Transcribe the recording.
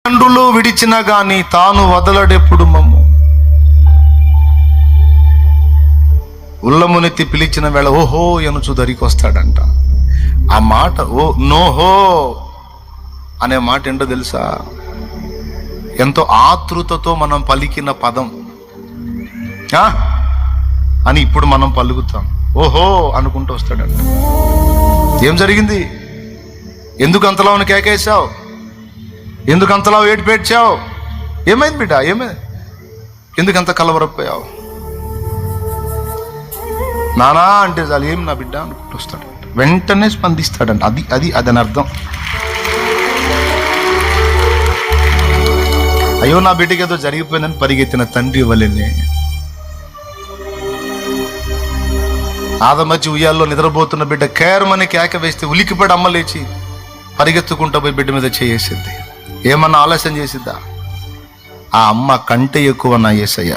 తండ్రులు విడిచినా గాని తాను వదలడెప్పుడు మమ్ము. ఉల్లమునెత్తి పిలిచిన వేళ ఓహో ఎనుచు దరికి వస్తాడంట. ఆ మాట ఓ నోహో అనే మాట ఏంటో తెలుసా? ఎంతో ఆతృతతో మనం పలికిన పదం అని ఇప్పుడు మనం పలుకుతాం. ఓహో అనుకుంటూ వస్తాడంట. ఏం జరిగింది? ఎందుకు అంతలా కేకేసావు? ఎందుకు అంతలా ఏడ్చావు? ఏమైంది బిడ్డ? ఏమైంది? ఎందుకంత కలవరపోయావు? నానా అంటే చాలు, ఏం నా బిడ్డ అనుకుంటూ వస్తాడంట. వెంటనే స్పందిస్తాడంట. అదని అర్థం. అయ్యో నా బిడ్డకి ఏదో జరిగిపోయిందని పరిగెత్తిన తండ్రి వల్లనే ఆదమర్చి ఉయ్యాల్లో నిద్రపోతున్న బిడ్డ కేరమని కేక వేస్తే ఉలికిపడి అమ్మ లేచి పరిగెత్తుకుంటూ పోయి బిడ్డ మీద చేసేసింది. ఏమన్నా ఆలస్యం చేసిద్దా? ఆ అమ్మ కంటే ఎక్కువ నా యేసయ్య.